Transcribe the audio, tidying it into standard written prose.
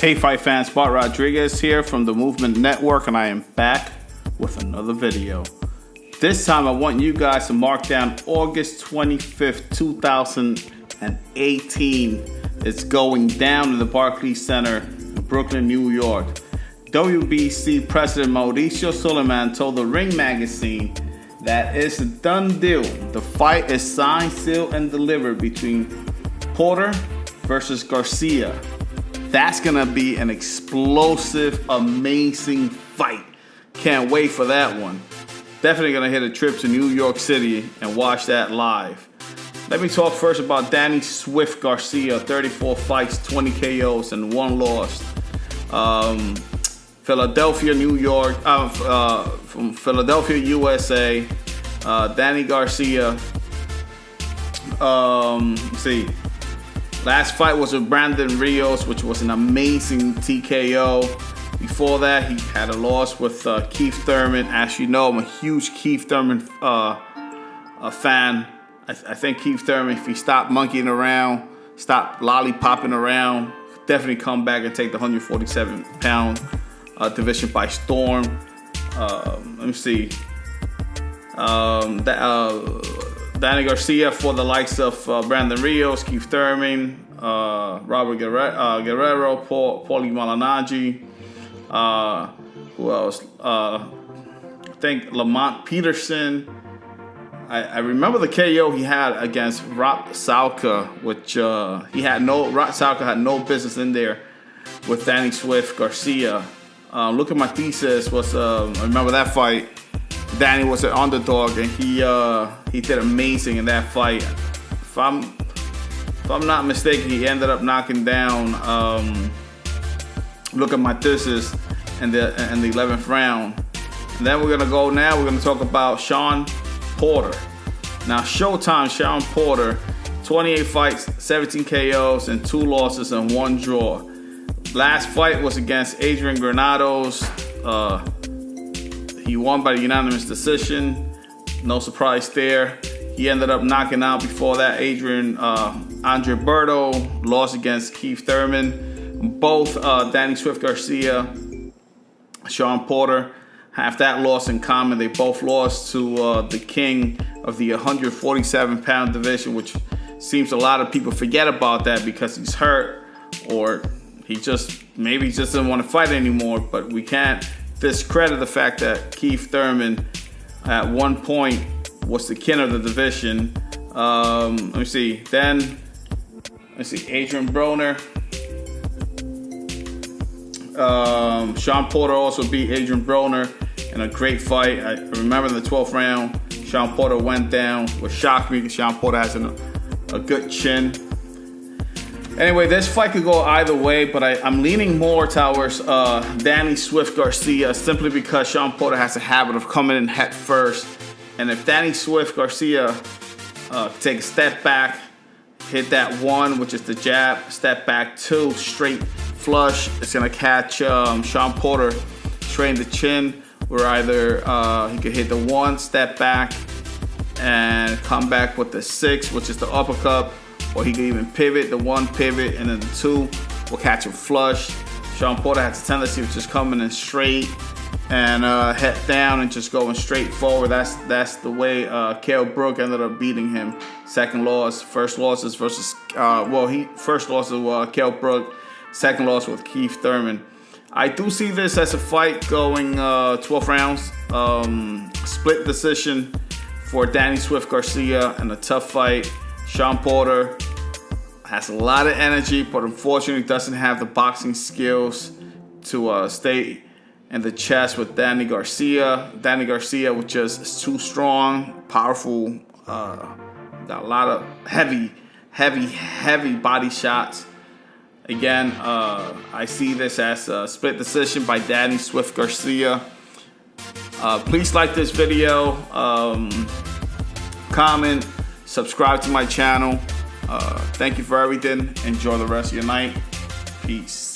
Hey fight fans, Bart Rodriguez here from the Movement Network, and I am back with another video. This time I want you guys to mark down August 25th, 2018. It's going down in the Barclays Center in Brooklyn, New York. WBC President Mauricio Suleiman told the Ring magazine that it's a done deal. The fight is signed, sealed, and delivered between Porter versus Garcia. That's gonna be an explosive, amazing fight. Can't wait for that one. Definitely gonna hit a trip to New York City and watch that live. Let me talk first about Danny Swift Garcia, 34 fights, 20 KOs, and 1 loss. Philadelphia, New York, from Philadelphia, USA. Danny Garcia. Let's see. Last fight was with Brandon Rios, which was an amazing TKO. Before that, he had a loss with Keith Thurman. As you know, I'm a huge Keith Thurman fan. I think Keith Thurman, if he stopped monkeying around, stopped lollipopping around, definitely come back and take the 147-pound division by storm. Let me see. Danny Garcia for the likes of Brandon Rios, Keith Thurman, Robert Guerrero, Paulie Malignaggi. Who else? I think Lamont Peterson. I remember the KO he had against Rock Salka, which Rock Salka had no business in there with Danny Swift Garcia. Look at my thesis was I remember that fight. Danny was an underdog, and he did amazing in that fight. If I'm not mistaken, he ended up knocking down. Look at my thesis in the 11th round. And then we're gonna talk about Shawn Porter. Now, Showtime Shawn Porter, 28 fights, 17 KOs, and 2 losses and 1 draw. Last fight was against Adrian Granados. He won by unanimous decision. No surprise there. He ended up knocking out before that Andre Berto, lost against Keith Thurman. Both Danny Swift Garcia, Shawn Porter have that loss in common. They both lost to the king of the 147-pound division, which seems a lot of people forget about that because he's hurt, or maybe he just doesn't want to fight anymore. But we can't discredit the fact that Keith Thurman at one point was the king of the division. Let me see. Then let's see. Adrian Broner. Shawn Porter also beat Adrian Broner in a great fight. I remember in the 12th round, Shawn Porter went down, which shocked me because Shawn Porter has a good chin. Anyway, this fight could go either way, but I'm leaning more towards Danny Swift Garcia simply because Shawn Porter has a habit of coming in head first. And if Danny Swift Garcia take a step back, hit that 1, which is the jab, step back 2, straight flush, it's going to catch Shawn Porter straight in the chin, where either he could hit the 1, step back, and come back with the 6, which is the uppercut. Or he could even pivot, the 1 pivot, and then the 2 will catch him flush. Shawn Porter has a tendency of just coming in straight and head down and just going straight forward. That's the way Kell Brook ended up beating him. Second loss, first loss is versus first loss of Kell Brook, second loss with Keith Thurman. I do see this as a fight going 12 rounds, split decision for Danny Swift Garcia, and a tough fight. Shawn Porter has a lot of energy, but unfortunately doesn't have the boxing skills to stay in the chest with Danny Garcia. Danny Garcia, which is too strong, powerful, got a lot of heavy body shots. Again, I see this as a split decision by Danny Swift Garcia. Please like this video, comment, subscribe to my channel. Thank you for everything. Enjoy the rest of your night. Peace.